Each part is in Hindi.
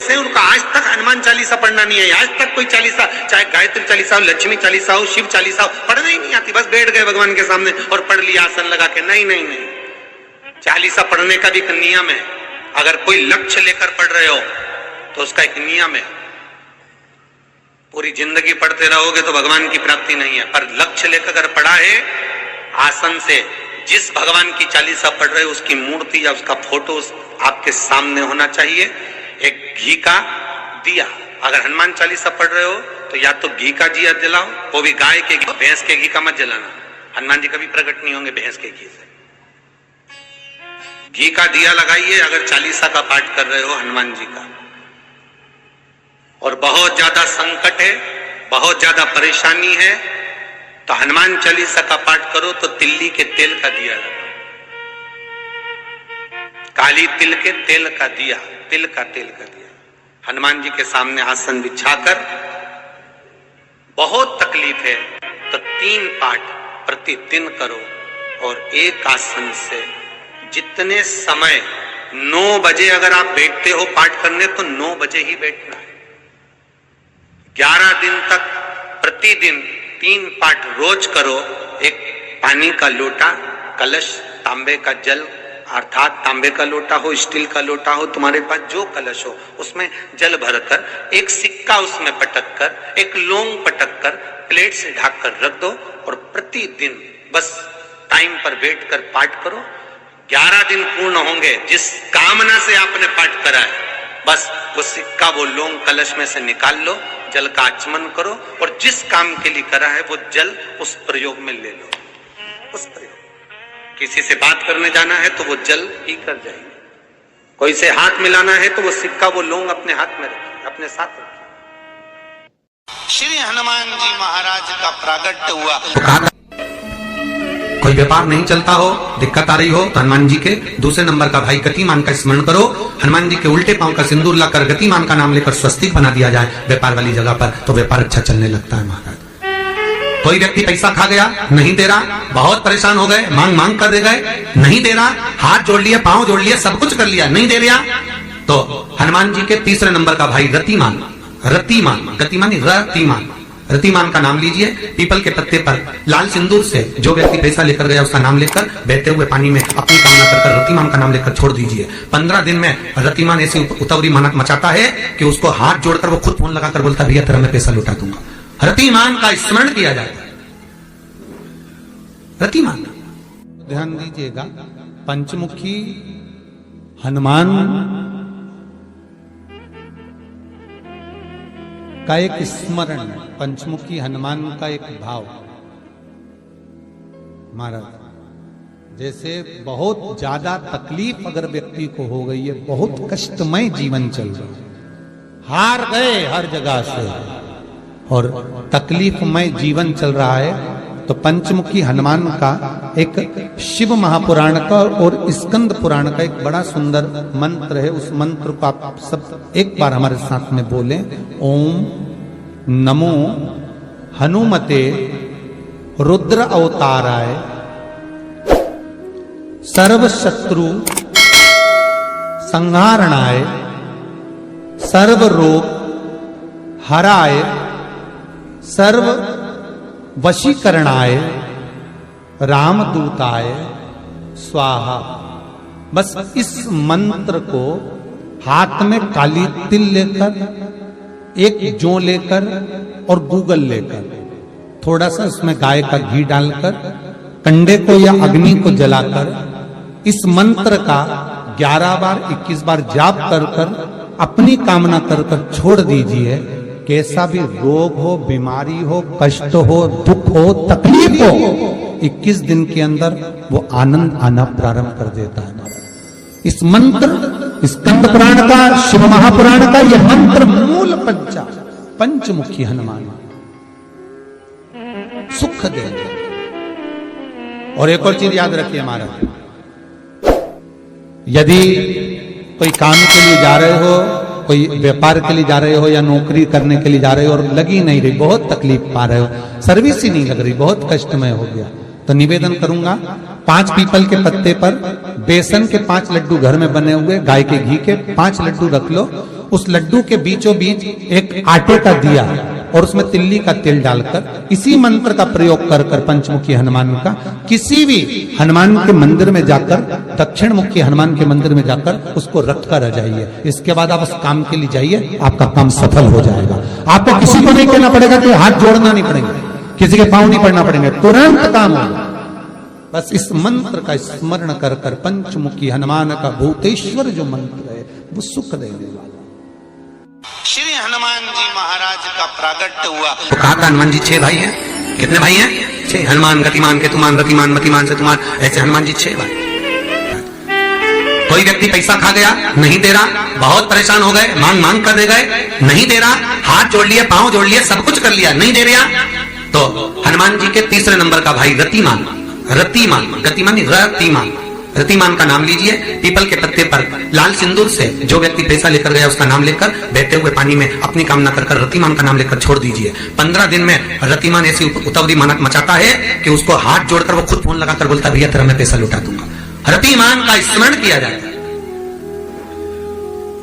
से उनका आज तक हनुमान चालीसा पढ़ना नहीं है, आज तक कोई चालीसा, चाहे गायत्री चालीसा हो, लक्ष्मी चालीसा हो, शिव चालीसा हो, पढ़ना ही नहीं आती। बस बैठ गए भगवान के सामने और पढ़ लिया आसन लगा के। नहीं नहीं नहीं, चालीसा पढ़ने का भी एक नियम है। अगर कोई लक्ष्य लेकर पढ़ रहे हो तो उसका एक नियम है। पूरी जिंदगी पढ़ते रहोगे तो भगवान की प्राप्ति नहीं है, पर लक्ष्य लेकर अगर पढ़ा है आसन से, जिस भगवान की चालीसा पढ़ रहे हो उसकी मूर्ति या उसका फोटो आपके सामने होना चाहिए। एक घी का दिया, अगर हनुमान चालीसा पढ़ रहे हो तो या तो घी का दिया जलाओ, वो भी गाय के घी, भैंस के घी का मत जलाना। हनुमान जी कभी प्रकट नहीं होंगे भैंस के घी से। घी का दिया लगाइए अगर चालीसा का पाठ कर रहे हो हनुमान जी का। और बहुत ज्यादा संकट है, बहुत ज्यादा परेशानी है तो हनुमान चालीसा का पाठ करो तो तिल्ली के तेल का दिया लगाओ, काली तिल के तेल का दिया, तिल का तेल का दिया हनुमान जी के सामने आसन बिछाकर। बहुत तकलीफ है तो 3 पाठ प्रतिदिन करो और एक आसन से जितने समय, 9 बजे अगर आप बैठते हो पाठ करने तो 9 बजे ही बैठना है। 11 दिन तक प्रतिदिन 3 पाठ रोज करो। एक पानी का लोटा, कलश, तांबे का जल, अर्थात तांबे का लोटा हो, स्टील का लोटा हो, तुम्हारे पास जो कलश हो उसमें जल भरकर, एक सिक्का उसमें पटक कर, एक लौंग पटक कर प्लेट से ढक कर रख दो और प्रतिदिन बस टाइम पर बैठकर पाठ करो। 11 दिन पूर्ण होंगे, जिस कामना से आपने पाठ करा है बस वो सिक्का, वो लौंग कलश में से निकाल लो, जल का आचमन करो और जिस काम के लिए करा है वो जल उस प्रयोग में ले लो। उस प्रयोग, किसी से बात करने जाना है तो वो जल पी कर जाएंगे, कोई से हाथ मिलाना है तो वो सिक्का, वो लौंग अपने हाथ में रखिए, अपने साथ रखिए। श्री हनुमान जी महाराज का प्रागट्य हुआ। कोई व्यापार नहीं चलता हो, दिक्कत आ रही हो तो हनुमान जी के दूसरे नंबर का भाई गतिमान का स्मरण करो। हनुमान जी के उल्टे पांव का सिंदूर लाकर गतिमान का नाम लेकर स्वस्तिक बना दिया जाए व्यापार वाली जगह पर, तो व्यापार अच्छा चलने लगता है महाराज। कोई व्यक्ति पैसा खा गया, नहीं दे रहा, बहुत परेशान हो गए, मांग मांग कर दे गए, नहीं दे रहा, हाथ जोड़ लिया, पांव जोड़ लिया, सब कुछ कर लिया, नहीं दे रहा, तो हनुमान जी के तीसरे नंबर का भाई रतिमान, रतिमान, गतिमान रतिमान, रतिमान का नाम लीजिए। पीपल के पत्ते पर लाल सिंदूर से जो व्यक्ति पैसा लेकर गया उसका नाम लेकर बहते हुए पानी में अपनी कामना कर रतिमान का नाम लेकर छोड़ दीजिए। 15 दिन में रतिमान ऐसी उतावली मचाता है कि उसको हाथ जोड़कर वो खुद फोन लगाकर बोलता भैया तेरा मैं पैसा लौटा दूंगा। रतिमान का स्मरण किया जाता है। रतिमान, ध्यान दीजिएगा, पंचमुखी हनुमान का एक स्मरण, पंचमुखी हनुमान का एक भाव। महाराज जैसे बहुत ज्यादा तकलीफ अगर व्यक्ति को हो गई है, बहुत कष्टमय जीवन चल रहा है, हार गए हर जगह से और तकलीफमय जीवन चल रहा है, तो पंचमुखी हनुमान का एक शिव महापुराण का और स्कंद पुराण का एक बड़ा सुंदर मंत्र है। उस मंत्र को आप सब एक बार हमारे साथ में बोलें। ओम नमो हनुमते रुद्र अवताराय सर्व शत्रु संहारणाय सर्व रोग हराय सर्व वशीकरणाय रामदूताय स्वाहा। बस इस मंत्र को हाथ में काली तिल लेकर, एक जौ लेकर और गूगल लेकर, थोड़ा सा उसमें गाय का घी डालकर, कंडे को या अग्नि को जलाकर इस मंत्र का 11 बार 21 बार जाप कर कर अपनी कामना कर कर छोड़ दीजिए। कैसा भी रोग हो, बीमारी हो, कष्ट हो, दुख हो, तकलीफ हो, 21 दिन के अंदर वो आनंद आना प्रारंभ कर देता है। इस मंत्र, स्कंद पुराण का, शिव महापुराण का यह मंत्र मूल पंचमुखी हनुमान सुख देंगे। और एक और चीज याद रखिए महाराज, यदि कोई काम के लिए जा रहे हो, कोई व्यापार के लिए जा रहे हो या नौकरी करने के लिए जा रहे हो और लगी नहीं रही, बहुत तकलीफ पा रहे हो, सर्विस ही नहीं लग रही, बहुत कष्टमय हो गया, तो निवेदन करूंगा 5 पीपल के पत्ते पर बेसन के 5 लड्डू घर में बने हुए गाय के घी के 5 लड्डू रख लो उस लड्डू के बीचों बीच एक आटे का दिया और उसमें तिल्ली का तेल डालकर इसी मंत्र का प्रयोग कर कर पंचमुखी हनुमान का किसी भी हनुमान के मंदिर में जाकर, दक्षिण मुखी हनुमान के मंदिर में जाकर उसको रख कर आ जाइए। इसके बाद आप उस काम के लिए जाइए, आपका काम सफल हो जाएगा। आपको किसी को नहीं कहना पड़ेगा, कि हाथ जोड़ना नहीं पड़ेगा, किसी के पांव नहीं पड़ना पड़ेंगे, तुरंत काम होगा। बस इस मंत्र का स्मरण कर कर पंचमुखी हनुमान का भूतेश्वर जो मंत्र है वो सुख देने वाला। श्री हनुमान जी महाराज का प्रागट्य हुआ। तो कहा था हनुमान जी 6 भाई हैं। कितने भाई हैं? 6। हनुमान, गतिमान, केतुमान, रतिमान, मतिमान, सेतुमान, ऐसे हनुमान जी 6 भाई। कोई व्यक्ति पैसा खा गया, नहीं दे रहा, बहुत परेशान हो गए, मांग मांग कर दे गए, नहीं दे रहा, हाथ जोड़ लिए, पांव जोड़ लिए, सब कुछ कर लिया, नहीं दे रहा, तो हनुमान जी के तीसरे नंबर का भाई रतिमान, रतिमान, गतिमान नहीं, रतिमान, रतिमान का नाम लीजिए। पीपल के पत्ते पर लाल सिंदूर से जो व्यक्ति पैसा लेकर गया उसका नाम लेकर बहते हुए पानी में अपनी कामना कर कर रतिमान का नाम लेकर छोड़ दीजिए। 15 दिन में रतिमान ऐसी उतावली मानक मचाता है कि उसको हाथ जोड़कर वो खुद फोन लगाकर बोलता है, भैया तेरा मैं पैसा लौटा दूंगा। रतिमान का स्मरण किया जाता है।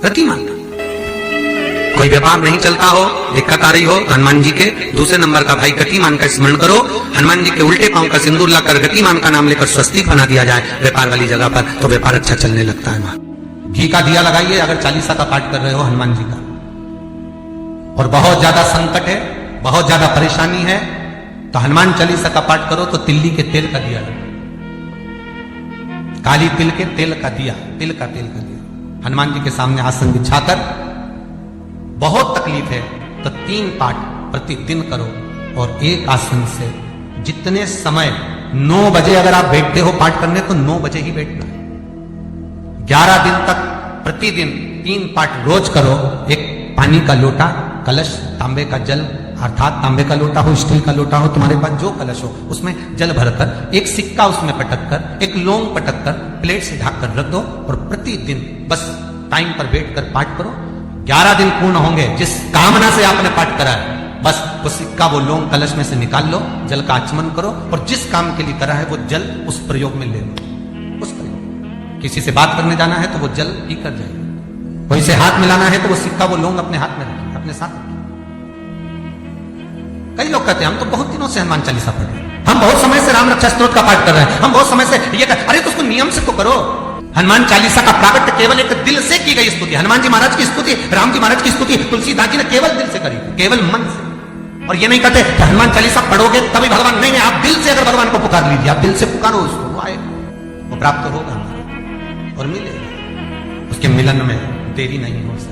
रतिमान का कोई व्यापार नहीं चलता हो, दिक्कत आ रही हो, हनुमान जी के दूसरे नंबर का भाई गतिमान का स्मरण करो। हनुमान जी के उल्टे पांव का सिंदूर लाकर गतिमान का नाम लेकर स्वस्तिक बना दिया जाए व्यापार वाली जगह पर, तो व्यापार अच्छा चलने लगता है। घी का दिया लगाइए अगर 40 का पाठ कर रहे हो हनुमान जी का, और बहुत ज्यादा संकट है, बहुत ज्यादा परेशानी है, तो हनुमान 40 का पाठ करो तो तिल्ली के तेल का दिया लगाओ, काली तिल के तेल का दिया, तिल का तेल का दिया हनुमान जी के सामने आसन बिछाकर, बहुत तकलीफ है तो 3 पाठ प्रतिदिन करो, और एक आसन से जितने समय 9 बजे अगर आप बैठते हो पाठ करने तो 9 बजे ही बैठना है। 11 दिन तक प्रतिदिन 3 पाठ रोज करो। एक पानी का लोटा, कलश, तांबे का जल, अर्थात तांबे का लोटा हो, स्टील का लोटा हो, तुम्हारे पास जो कलश हो उसमें जल भरकर, एक सिक्का उसमें पटक कर, एक लौंग पटक कर प्लेट से ढक कर रख दो, और प्रतिदिन बस टाइम पर बैठकर पाठ करो। 11 दिन पूर्ण होंगे, जिस कामना से आपने पाठ करा है बस वो सिक्का, वो लौंग कलश में से निकाल लो, जल का आचमन करो, और जिस काम के लिए करा है वो जल उस प्रयोग में ले लो। उस प्रयोग, किसी से बात करने जाना है तो वो जल पी कर जाएगा, कोई से हाथ मिलाना है तो वो सिक्का, वो लौंग अपने हाथ में रखिए, अपने साथ रखिए। कई लोग कहते हैं हम तो बहुत दिनों से हनुमान चालीसा पढ़ रहे हैं, हम बहुत समय से राम रक्षा स्तोत्र का पाठ कर रहे हैं, हम बहुत समय से ये कर, अरे तो उसको नियम से तो करो। हनुमान चालीसा का प्रागट्य केवल एक दिल से की गई स्तुति, हनुमान जी महाराज की स्तुति, राम जी महाराज की स्तुति तुलसीदास जी ने केवल दिल से करी, केवल मन से। और ये नहीं कहते कि हनुमान चालीसा पढ़ोगे तभी भगवान, नहीं, आप दिल से अगर भगवान को पुकार लीजिए, आप दिल से पुकारो उसको, वो आएगा, वो प्राप्त होगा और मिलेगा। उसके मिलन में देरी नहीं हो सकती।